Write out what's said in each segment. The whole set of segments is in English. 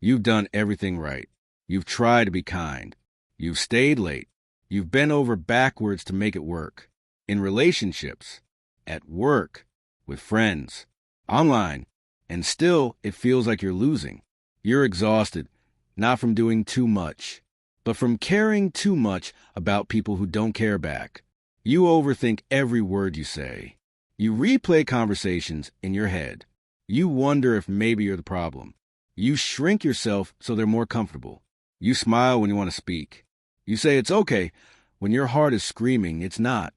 You've done everything right. You've tried to be kind. You've stayed late. You've bent over backwards to make it work. In relationships, at work, with friends, online, and still it feels like you're losing. You're exhausted, not from doing too much, but from caring too much about people who don't care back. You overthink every word you say. You replay conversations in your head. You wonder if maybe you're the problem. You shrink yourself so they're more comfortable. You smile when you want to speak. You say it's okay when your heart is screaming it's not.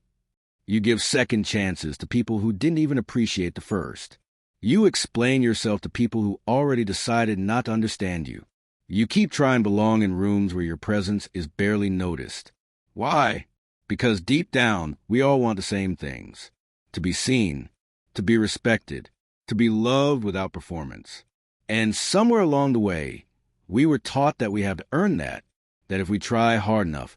You give second chances to people who didn't even appreciate the first. You explain yourself to people who already decided not to understand you. You keep trying to belong in rooms where your presence is barely noticed. Why? Because deep down, we all want the same things. To be seen, to be respected, to be loved without performance. And somewhere along the way, we were taught that we have to earn that if we try hard enough,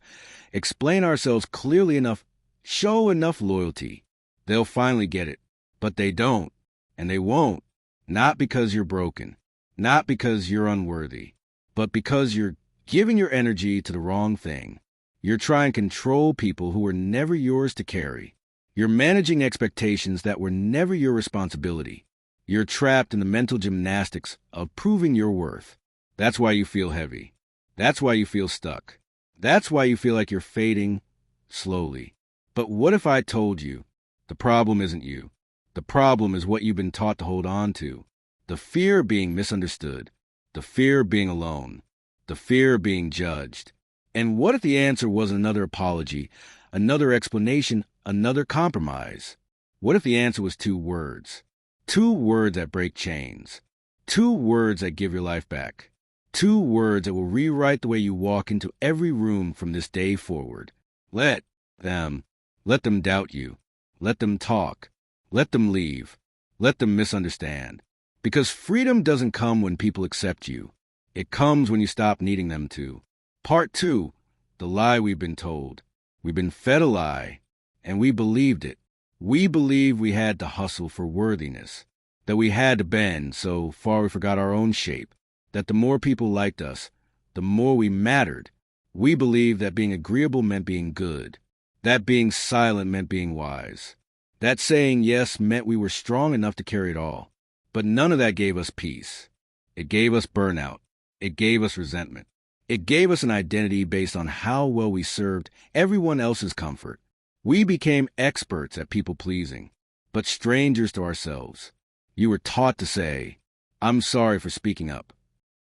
explain ourselves clearly enough, show enough loyalty, they'll finally get it. But they don't, and they won't. Not because you're broken, not because you're unworthy, but because you're giving your energy to the wrong thing. You're trying to control people who were never yours to carry. You're managing expectations that were never your responsibility. You're trapped in the mental gymnastics of proving your worth. That's why you feel heavy. That's why you feel stuck. That's why you feel like you're fading slowly. But what if I told you the problem isn't you? The problem is what you've been taught to hold on to. The fear of being misunderstood. The fear of being alone. The fear of being judged. And what if the answer was another apology, another explanation, another compromise? What if the answer was 2 words? 2 words that break chains. 2 words that give your life back. 2 words that will rewrite the way you walk into every room from this day forward. Let them doubt you. Let them talk. Let them leave. Let them misunderstand. Because freedom doesn't come when people accept you. It comes when you stop needing them to. Part 2, the lie we've been told. We've been fed a lie, and we believed it. We believed we had to hustle for worthiness, that we had to bend so far we forgot our own shape, that the more people liked us, the more we mattered. We believed that being agreeable meant being good, that being silent meant being wise, that saying yes meant we were strong enough to carry it all. But none of that gave us peace. It gave us burnout. It gave us resentment. It gave us an identity based on how well we served everyone else's comfort. We became experts at people-pleasing, but strangers to ourselves. You were taught to say, I'm sorry for speaking up.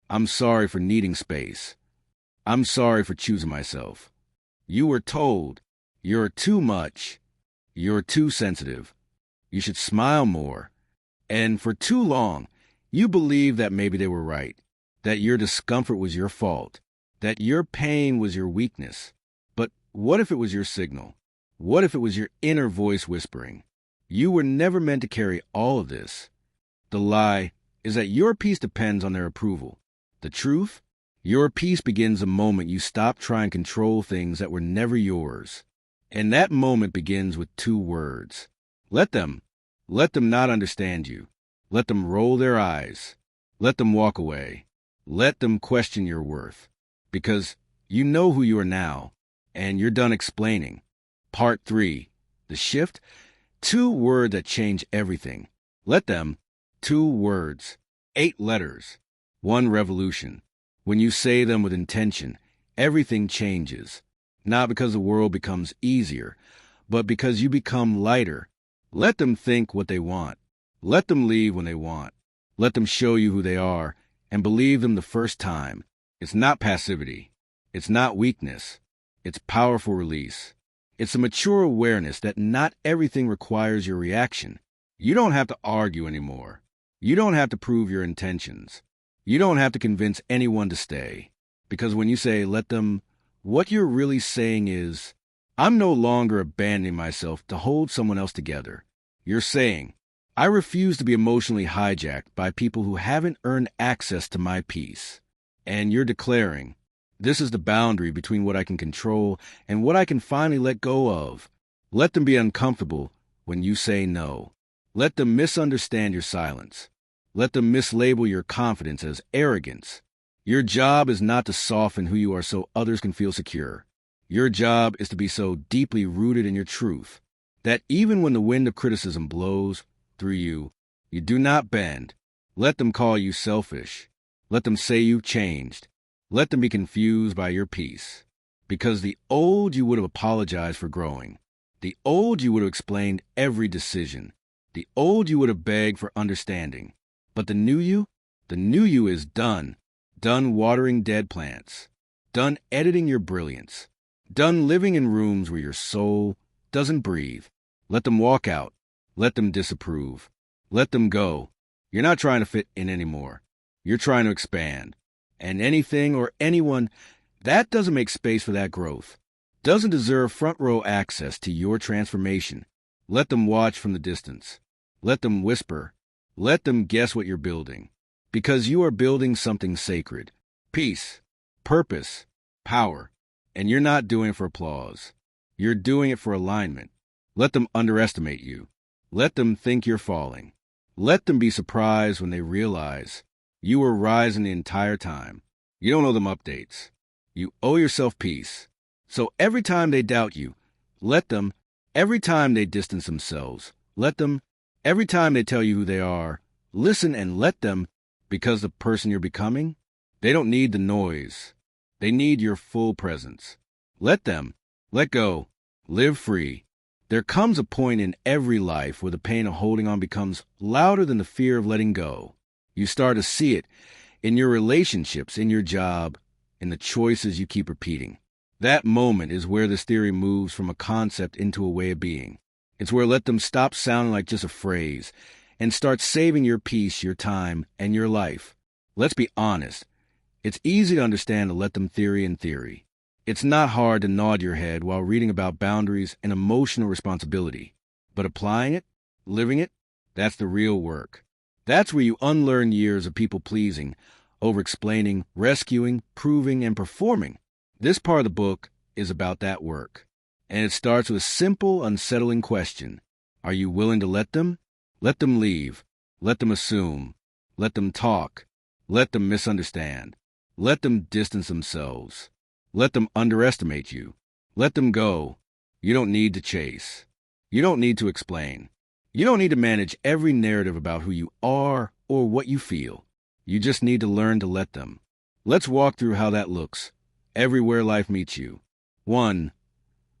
I'm sorry for needing space. I'm sorry for choosing myself. You were told, you're too much. You're too sensitive. You should smile more. And for too long, you believed that maybe they were right, that your discomfort was your fault, that your pain was your weakness. But what if it was your signal? What if it was your inner voice whispering? You were never meant to carry all of this. The lie is that your peace depends on their approval. The truth? Your peace begins the moment you stop trying to control things that were never yours. And that moment begins with 2 words. Let them not understand you. Let them roll their eyes. Let them walk away. Let them question your worth. Because you know who you are now, and you're done explaining. Part 3, the shift. 2 words that change everything. Let them. 2 words. 8 letters. 1 revolution. When you say them with intention, everything changes. Not because the world becomes easier, but because you become lighter. Let them think what they want. Let them leave when they want. Let them show you who they are, and believe them the first time. It's not passivity. It's not weakness. It's powerful release. It's a mature awareness that not everything requires your reaction. You don't have to argue anymore. You don't have to prove your intentions. You don't have to convince anyone to stay. Because when you say, let them, what you're really saying is, I'm no longer abandoning myself to hold someone else together. You're saying, I refuse to be emotionally hijacked by people who haven't earned access to my peace. And you're declaring, this is the boundary between what I can control and what I can finally let go of. Let them be uncomfortable when you say no. Let them misunderstand your silence. Let them mislabel your confidence as arrogance. Your job is not to soften who you are so others can feel secure. Your job is to be so deeply rooted in your truth that even when the wind of criticism blows through you, you do not bend. Let them call you selfish. Let them say you've changed. Let them be confused by your peace. Because the old you would have apologized for growing. The old you would have explained every decision. The old you would have begged for understanding. But the new you is done. Done watering dead plants. Done editing your brilliance. Done living in rooms where your soul doesn't breathe. Let them walk out. Let them disapprove. Let them go. You're not trying to fit in anymore. You're trying to expand. And anything or anyone that doesn't make space for that growth, doesn't deserve front row access to your transformation. Let them watch from the distance. Let them whisper. Let them guess what you're building. Because you are building something sacred. Peace, purpose, power. And you're not doing it for applause. You're doing it for alignment. Let them underestimate you. Let them think you're falling. Let them be surprised when they realize you were rising the entire time. You don't owe them updates. You owe yourself peace. So every time they doubt you, let them. Every time they distance themselves, let them. Every time they tell you who they are, listen and let them, because the person you're becoming, they don't need the noise. They need your full presence. Let them. Let go. Live free. There comes a point in every life where the pain of holding on becomes louder than the fear of letting go. You start to see it in your relationships, in your job, in the choices you keep repeating. That moment is where this theory moves from a concept into a way of being. It's where let them stop sounding like just a phrase and start saving your peace, your time, and your life. Let's be honest. It's easy to understand the let them theory in theory. It's not hard to nod your head while reading about boundaries and emotional responsibility. But applying it, living it, that's the real work. That's where you unlearn years of people-pleasing, over-explaining, rescuing, proving, and performing. This part of the book is about that work. And it starts with a simple, unsettling question. Are you willing to let them? Let them leave. Let them assume. Let them talk. Let them misunderstand. Let them distance themselves. Let them underestimate you. Let them go. You don't need to chase. You don't need to explain. You don't need to manage every narrative about who you are or what you feel. You just need to learn to let them. Let's walk through how that looks everywhere life meets you. 1.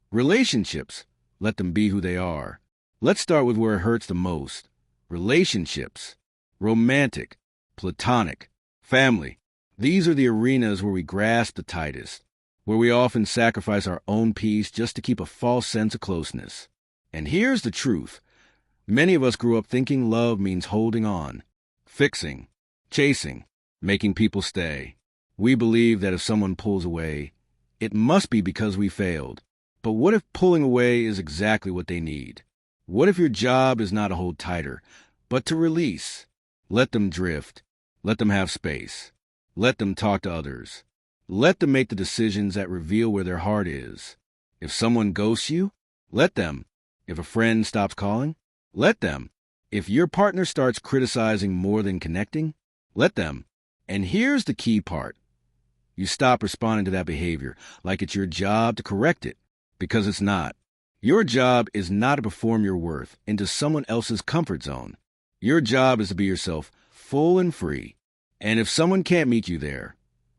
Relationships. Let them be who they are. Let's start with where it hurts the most. Relationships. Romantic, platonic, family. These are the arenas where we grasp the tightest, where we often sacrifice our own peace just to keep a false sense of closeness. And here's the truth. Many of us grew up thinking love means holding on, fixing, chasing, making people stay. We believe that if someone pulls away, it must be because we failed. But what if pulling away is exactly what they need? What if your job is not to hold tighter, but to release? Let them drift. Let them have space. Let them talk to others. Let them make the decisions that reveal where their heart is. If someone ghosts you, let them. If a friend stops calling, let them. If your partner starts criticizing more than connecting, let them. And here's the key part. You stop responding to that behavior like it's your job to correct it, because it's not. Your job is not to perform your worth into someone else's comfort zone. Your job is to be yourself, full and free. And if someone can't meet you there,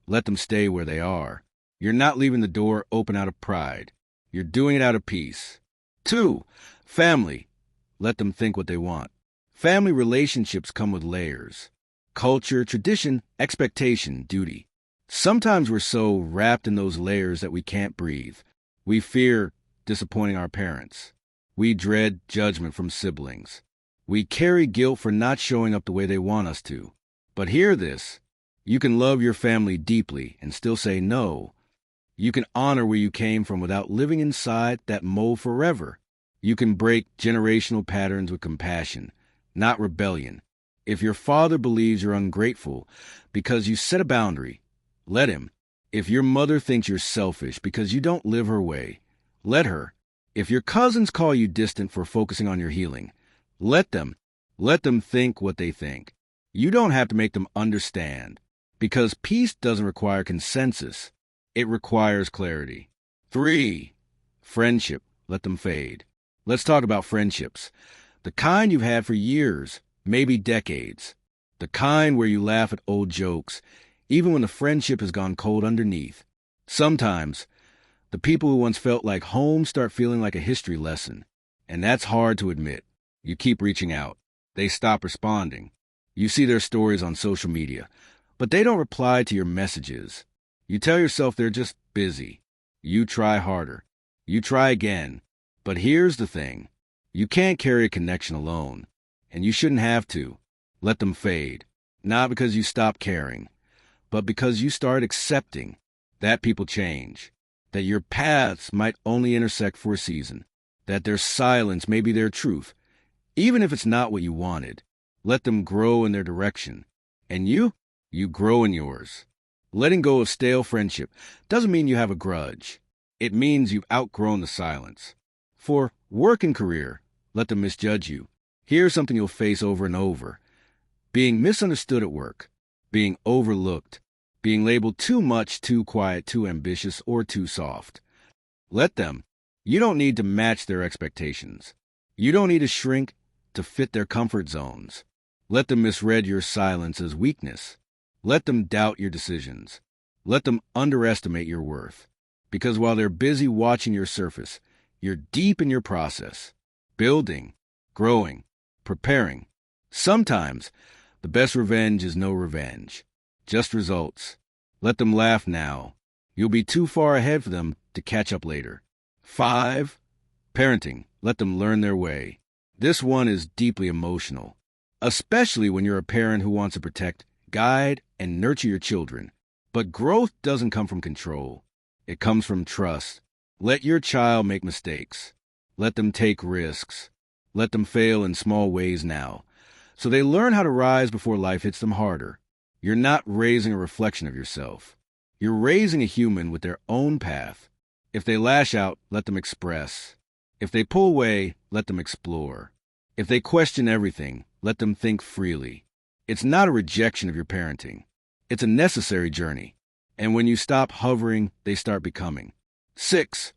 let them stay where they are. You're not leaving the door open out of pride. You're doing it out of peace. 2. Family. Let them think what they want. Family relationships come with layers. Culture, tradition, expectation, duty. Sometimes we're so wrapped in those layers that we can't breathe. We fear disappointing our parents. We dread judgment from siblings. We carry guilt for not showing up the way they want us to. But hear this. You can love your family deeply and still say no. You can honor where you came from without living inside that mold forever. You can break generational patterns with compassion, not rebellion. If your father believes you're ungrateful because you set a boundary, let him. If your mother thinks you're selfish because you don't live her way, let her. If your cousins call you distant for focusing on your healing, let them. Let them think what they think. You don't have to make them understand. Because peace doesn't require consensus. It requires clarity. 3. Friendship. Let them fade. Let's talk about friendships. The kind you've had for years, maybe decades. The kind where you laugh at old jokes, even when the friendship has gone cold underneath. Sometimes, the people who once felt like home start feeling like a history lesson. And that's hard to admit. You keep reaching out. They stop responding. You see their stories on social media, but they don't reply to your messages. You tell yourself they're just busy. You try harder. You try again. But here's the thing. You can't carry a connection alone. And you shouldn't have to. Let them fade. Not because you stop caring, but because you start accepting that people change, that your paths might only intersect for a season, that their silence may be their truth, even if it's not what you wanted. Let them grow in their direction. And you grow in yours. Letting go of stale friendship doesn't mean you have a grudge. It means you've outgrown the silence. For work and career, let them misjudge you. Here's something you'll face over and over. Being misunderstood at work, being overlooked, being labeled too much, too quiet, too ambitious, or too soft. Let them. You don't need to match their expectations. You don't need to shrink to fit their comfort zones. Let them misread your silence as weakness. Let them doubt your decisions. Let them underestimate your worth. Because while they're busy watching your surface, you're deep in your process, building, growing, preparing. Sometimes, the best revenge is no revenge, just results. Let them laugh now. You'll be too far ahead for them to catch up later. 5. Parenting. Let them learn their way. This one is deeply emotional, especially when you're a parent who wants to protect, guide, and nurture your children. But growth doesn't come from control. It comes from trust. Let your child make mistakes. Let them take risks. Let them fail in small ways now, so they learn how to rise before life hits them harder. You're not raising a reflection of yourself. You're raising a human with their own path. If they lash out, let them express. If they pull away, let them explore. If they question everything, let them think freely. It's not a rejection of your parenting. It's a necessary journey. And when you stop hovering, they start becoming. 6.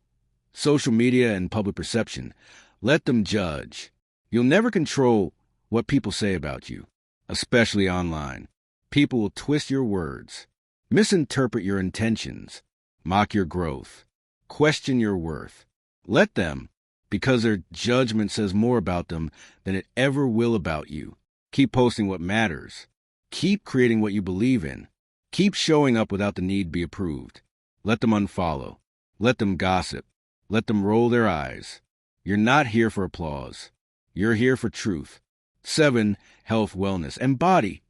Social media and public perception. Let them judge. You'll never control what people say about you, especially online. People will twist your words, misinterpret your intentions, mock your growth, question your worth. Let them, because their judgment says more about them than it ever will about you. Keep posting what matters. Keep creating what you believe in. Keep showing up without the need to be approved. Let them unfollow. Let them gossip. Let them roll their eyes. You're not here for applause. You're here for truth. 7. Health, wellness, and body.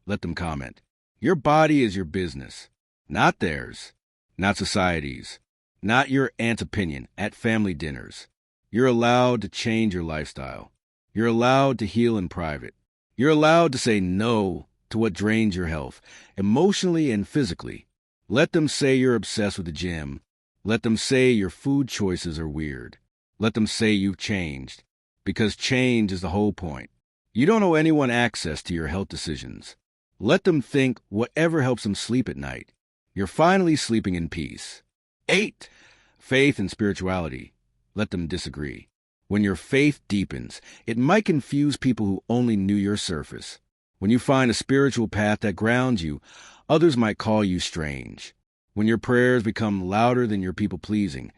Let them comment. Your body is your business, not theirs, not society's, not your aunt's opinion at family dinners. You're allowed to change your lifestyle. You're allowed to heal in private. You're allowed to say no to what drains your health, emotionally and physically. Let them say you're obsessed with the gym. Let them say your food choices are weird. Let them say you've changed, because change is the whole point. You don't owe anyone access to your health decisions. Let them think whatever helps them sleep at night. You're finally sleeping in peace. 8. Faith and spirituality. Let them disagree. When your faith deepens, it might confuse people who only knew your surface. When you find a spiritual path that grounds you, others might call you strange. When your prayers become louder than your people-pleasing,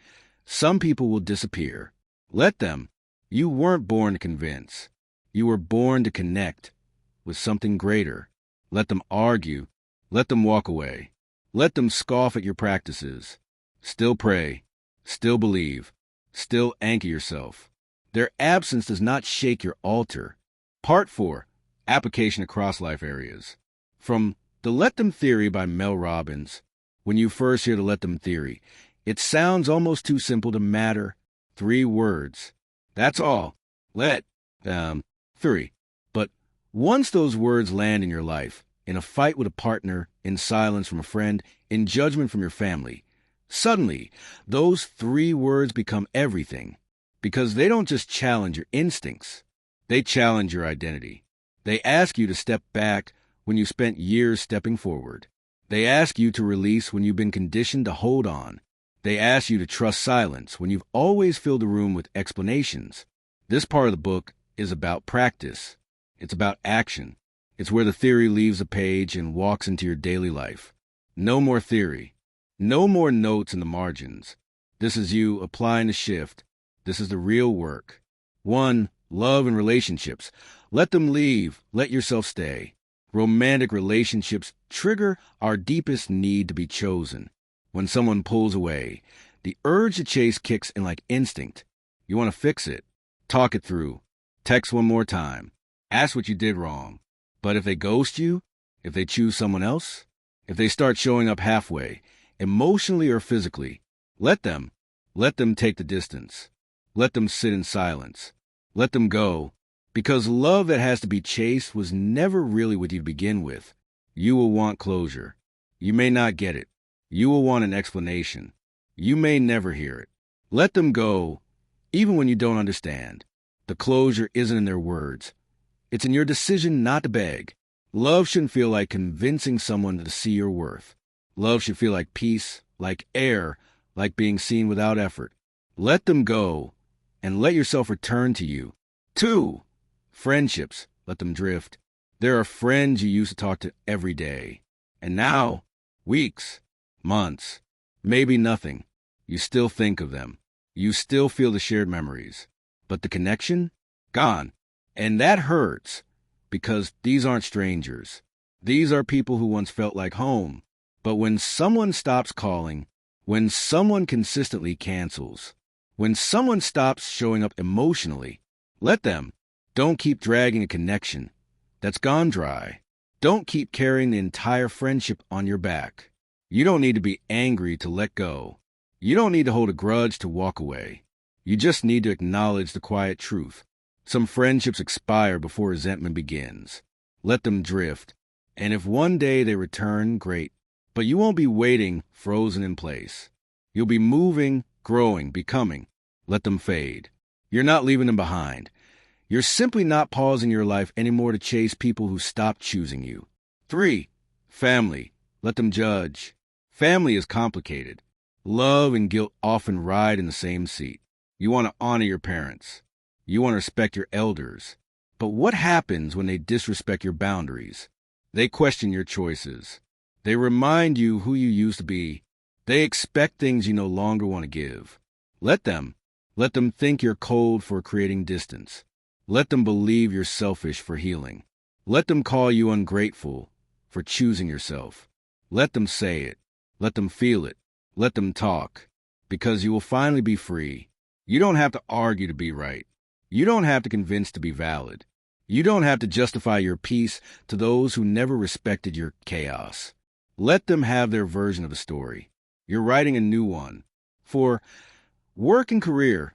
some people will disappear. Let them. You weren't born to convince. You were born to connect with something greater. Let them argue. Let them walk away. Let them scoff at your practices. Still pray. Still believe. Still anchor yourself. Their absence does not shake your altar. Part 4. Application across life areas. From The Let Them Theory by Mel Robbins. When you first hear the Let Them Theory, it sounds almost too simple to matter. 3 words. That's all. Let them. 3. But once those words land in your life, in a fight with a partner, in silence from a friend, in judgment from your family, suddenly those 3 words become everything. Because they don't just challenge your instincts, they challenge your identity. They ask you to step back when you spent years stepping forward. They ask you to release when you've been conditioned to hold on. They ask you to trust silence when you've always filled the room with explanations. This part of the book is about practice. It's about action. It's where the theory leaves a page and walks into your daily life. No more theory. No more notes in the margins. This is you applying the shift. This is the real work. 1. Love and relationships. Let them leave. Let yourself stay. Romantic relationships trigger our deepest need to be chosen. When someone pulls away, the urge to chase kicks in like instinct. You want to fix it. Talk it through. Text one more time. Ask what you did wrong. But if they ghost you, if they choose someone else, if they start showing up halfway, emotionally or physically, let them take the distance. Let them sit in silence. Let them go. Because love that has to be chased was never really what you begin with. You will want closure. You may not get it. You will want an explanation. You may never hear it. Let them go, even when you don't understand. The closure isn't in their words. It's in your decision not to beg. Love shouldn't feel like convincing someone to see your worth. Love should feel like peace, like air, like being seen without effort. Let them go, and let yourself return to you. 2. Friendships. Let them drift. There are friends you used to talk to every day. And now, weeks, months, maybe nothing. You still think of them. You still feel the shared memories. But the connection? Gone. And that hurts, because these aren't strangers. These are people who once felt like home. But when someone stops calling, when someone consistently cancels, when someone stops showing up emotionally, let them. Don't keep dragging a connection that's gone dry. Don't keep carrying the entire friendship on your back. You don't need to be angry to let go. You don't need to hold a grudge to walk away. You just need to acknowledge the quiet truth. Some friendships expire before resentment begins. Let them drift. And if one day they return, great. But you won't be waiting, frozen in place. You'll be moving, growing, becoming. Let them fade. You're not leaving them behind. You're simply not pausing your life anymore to chase people who stopped choosing you. 3. Family. Let them judge. Family is complicated. Love and guilt often ride in the same seat. You want to honor your parents. You want to respect your elders. But what happens when they disrespect your boundaries? They question your choices. They remind you who you used to be. They expect things you no longer want to give. Let them. Let them think you're cold for creating distance. Let them believe you're selfish for healing. Let them call you ungrateful for choosing yourself. Let them say it. Let them feel it. Let them talk. Because you will finally be free. You don't have to argue to be right. You don't have to convince to be valid. You don't have to justify your peace to those who never respected your chaos. Let them have their version of the story. You're writing a new one. For work and career,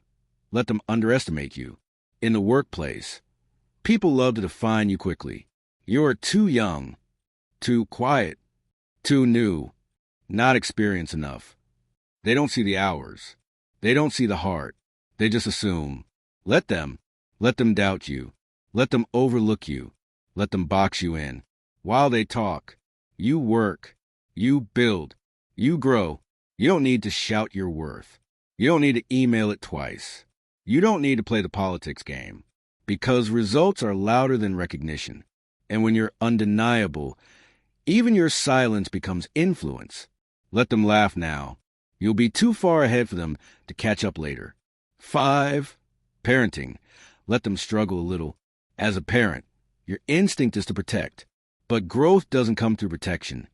let them underestimate you. In the workplace, people love to define you quickly. You're too young, too quiet, too new, not experienced enough. They don't see the hours. They don't see the heart. They just assume. Let them doubt you. Let them overlook you. Let them box you in. While they talk, you work, you build, you grow. You don't need to shout your worth. You don't need to email it twice. You don't need to play the politics game, because results are louder than recognition. And when you're undeniable, even your silence becomes influence. Let them laugh now. You'll be too far ahead for them to catch up later. 5. Parenting. Let them struggle a little. As a parent, your instinct is to protect. But growth doesn't come through protection.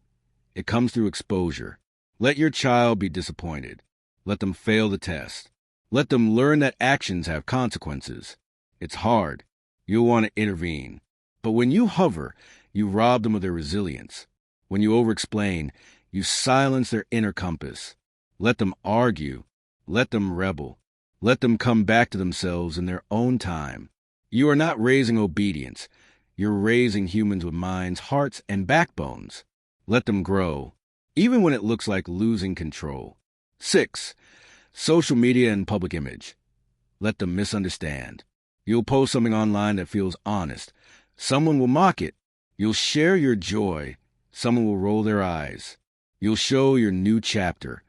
It comes through exposure. Let your child be disappointed. Let them fail the test. Let them learn that actions have consequences. It's hard. You'll want to intervene. But when you hover, you rob them of their resilience. When you over-explain, you silence their inner compass. Let them argue. Let them rebel. Let them come back to themselves in their own time. You are not raising obedience. You're raising humans with minds, hearts, and backbones. Let them grow, even when it looks like losing control. 6. Social media and public image. Let them misunderstand. You'll post something online that feels honest. Someone will mock it. You'll share your joy. Someone will roll their eyes. You'll show your new chapter.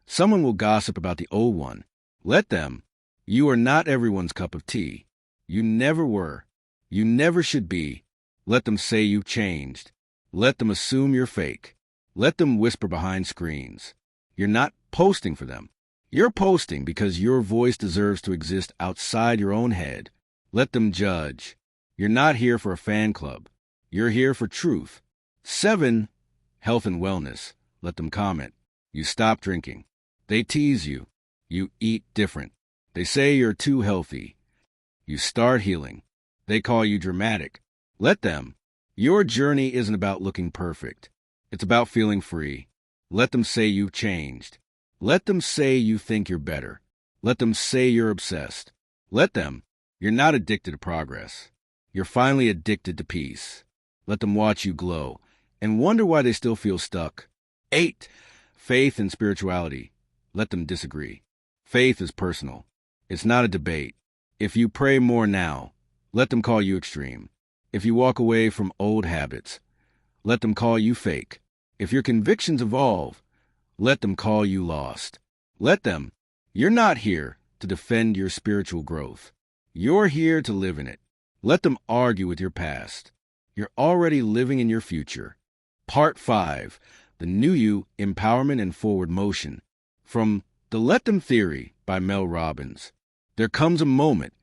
Someone will gossip about the old one. Let them. You are not everyone's cup of tea. You never were. You never should be. Let them say you've changed. Let them assume you're fake. Let them whisper behind screens. You're not posting for them. You're posting because your voice deserves to exist outside your own head. Let them judge. You're not here for a fan club. You're here for truth. 7. Health and wellness. Let them comment. You stop drinking. They tease you. You eat different. They say you're too healthy. You start healing. They call you dramatic. Let them. Your journey isn't about looking perfect. It's about feeling free. Let them say you've changed. Let them say you think you're better. Let them say you're obsessed. Let them. You're not addicted to progress. You're finally addicted to peace. Let them watch you glow and wonder why they still feel stuck. 8. Faith and spirituality. Let them disagree. Faith is personal. It's not a debate. If you pray more now, let them call you extreme. If you walk away from old habits, let them call you fake. If your convictions evolve, let them call you lost. Let them. You're not here to defend your spiritual growth. You're here to live in it. Let them argue with your past. You're already living in your future. Part 5. The New You, Empowerment and Forward Motion. From The Let Them Theory by Mel Robbins. There comes a moment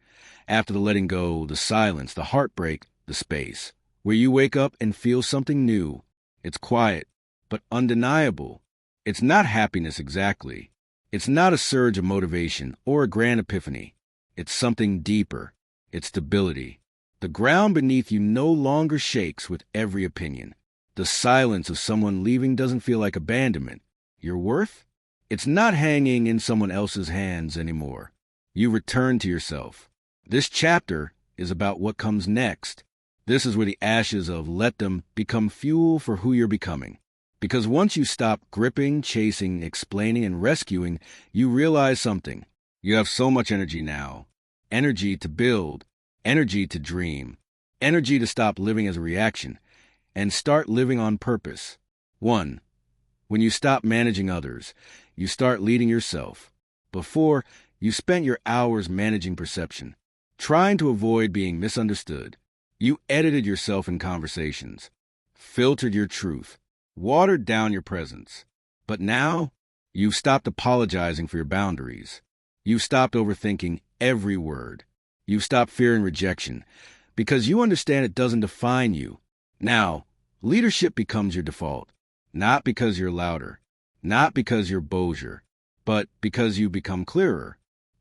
after the letting go, the silence, the heartbreak, the space, where you wake up and feel something new. It's quiet, but undeniable. It's not happiness exactly. It's not a surge of motivation or a grand epiphany. It's something deeper. It's stability. The ground beneath you no longer shakes with every opinion. The silence of someone leaving doesn't feel like abandonment. Your worth? It's not hanging in someone else's hands anymore. You return to yourself. This chapter is about what comes next. This is where the ashes of let them become fuel for who you're becoming. Because once you stop gripping, chasing, explaining, and rescuing, you realize something. You have so much energy now. Energy to build, energy to dream, energy to stop living as a reaction and start living on purpose. 1. When you stop managing others, you start leading yourself. Before, you spent your hours managing perception, trying to avoid being misunderstood. You edited yourself in conversations, filtered your truth, watered down your presence. But now, you've stopped apologizing for your boundaries. You've stopped overthinking every word. You've stopped fearing rejection because you understand it doesn't define you. Now, leadership becomes your default, not because you're louder, not because you're bolder, but because you become clearer.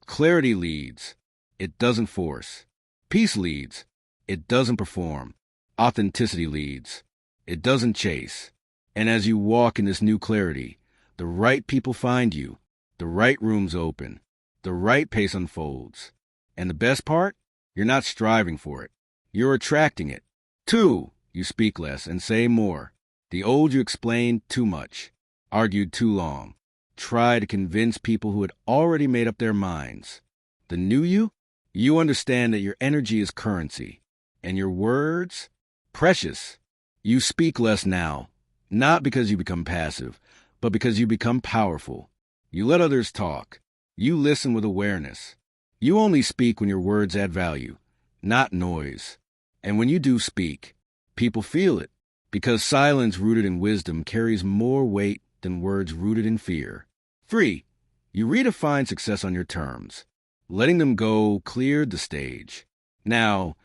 Clarity leads. It doesn't force. Peace leads. It doesn't perform. Authenticity leads. It doesn't chase. And as you walk in this new clarity, the right people find you, the right rooms open, the right pace unfolds. And the best part? You're not striving for it. You're attracting it. 2. You speak less and say more. The old you explained too much, argued too long, tried to convince people who had already made up their minds. The new you? You understand that your energy is currency, and your words? Precious. You speak less now, not because you become passive, but because you become powerful. You let others talk. You listen with awareness. You only speak when your words add value, not noise. And when you do speak, people feel it, because silence rooted in wisdom carries more weight than words rooted in fear. 3. You redefine success on your terms. Letting them go cleared the stage. Now,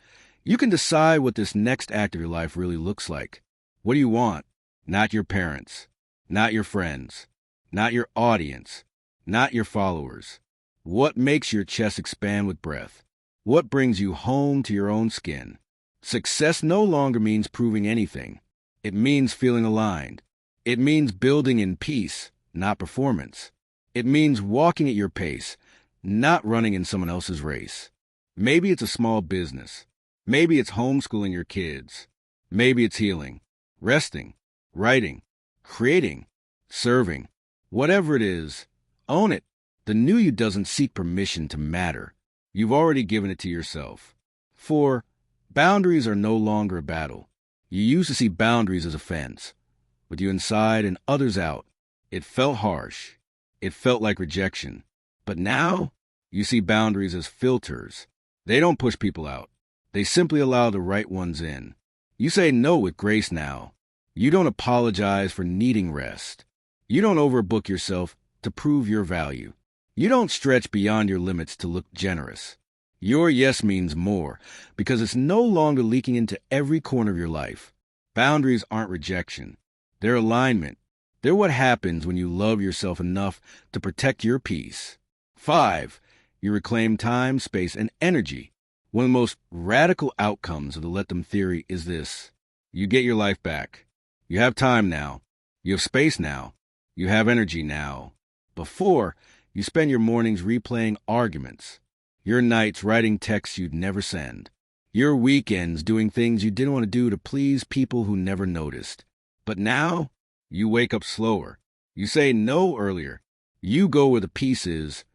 you can decide what this next act of your life really looks like. What do you want? Not your parents, not your friends, not your audience, not your followers. What makes your chest expand with breath? What brings you home to your own skin? Success no longer means proving anything. It means feeling aligned. It means building in peace, not performance. It means walking at your pace, not running in someone else's race. Maybe it's a small business. Maybe it's homeschooling your kids. Maybe it's healing, resting, writing, creating, serving. Whatever it is, own it. The new you doesn't seek permission to matter. You've already given it to yourself. 4. Boundaries are no longer a battle. You used to see boundaries as a fence, with you inside and others out. It felt harsh. It felt like rejection. But now, you see boundaries as filters. They don't push people out. They simply allow the right ones in. You say no with grace now. You don't apologize for needing rest. You don't overbook yourself to prove your value. You don't stretch beyond your limits to look generous. Your yes means more because it's no longer leaking into every corner of your life. Boundaries aren't rejection. They're alignment. They're what happens when you love yourself enough to protect your peace. 5. You reclaim time, space, and energy. One of the most radical outcomes of the let them theory is this. You get your life back. You have time now. You have space now. You have energy now. Before, you spend your mornings replaying arguments. Your nights writing texts you'd never send. Your weekends doing things you didn't want to do to please people who never noticed. But now, you wake up slower. You say no earlier. You go where the peace is,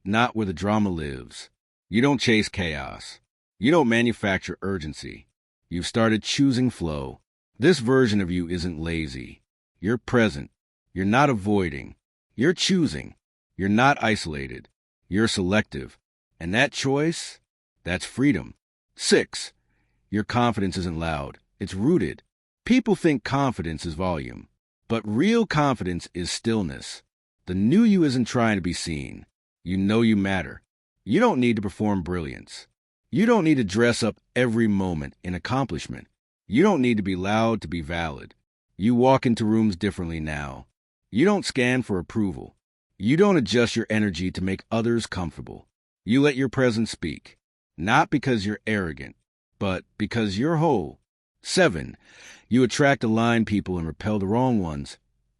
not where the drama lives. You don't chase chaos. You don't manufacture urgency. You've started choosing flow. This version of you isn't lazy. You're present. You're not avoiding. You're choosing. You're not isolated. You're selective. And that choice, that's freedom. 6. Your confidence isn't loud. It's rooted. People think confidence is volume. But real confidence is stillness. The new you isn't trying to be seen. You know you matter. You don't need to perform brilliance. You don't need to dress up every moment in accomplishment. You don't need to be loud to be valid. You walk into rooms differently now. You don't scan for approval. You don't adjust your energy to make others comfortable. You let your presence speak, not because you're arrogant, but because you're whole. 7. You attract aligned people and repel the wrong ones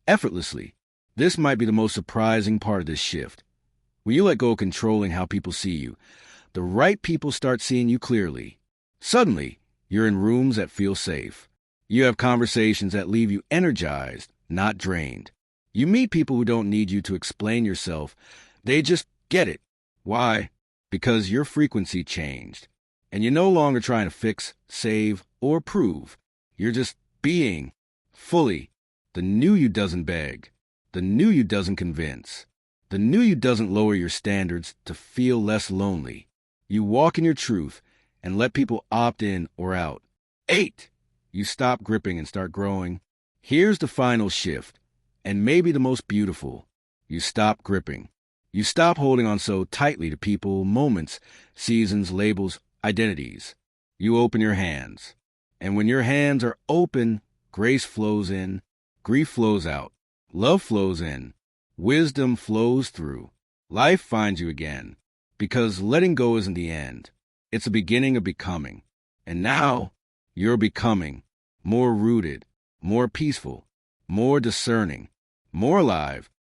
effortlessly. This might be the most surprising part of this shift. When you let go of controlling how people see you, the right people start seeing you clearly. Suddenly, you're in rooms that feel safe. You have conversations that leave you energized, not drained. You meet people who don't need you to explain yourself. They just get it. Why? Because your frequency changed. And you're no longer trying to fix, save, or prove. You're just being fully. The new you doesn't beg. The new you doesn't convince. The new you doesn't lower your standards to feel less lonely. You walk in your truth and let people opt in or out. 8. You stop gripping and start growing. Here's the final shift, and maybe the most beautiful. You stop gripping. You stop holding on so tightly to people, moments, seasons, labels, identities. You open your hands. And when your hands are open, grace flows in, grief flows out, love flows in, wisdom flows through. Life finds you again. Because letting go isn't the end. It's the beginning of becoming. And now, you're becoming more rooted, more peaceful, more discerning, more alive,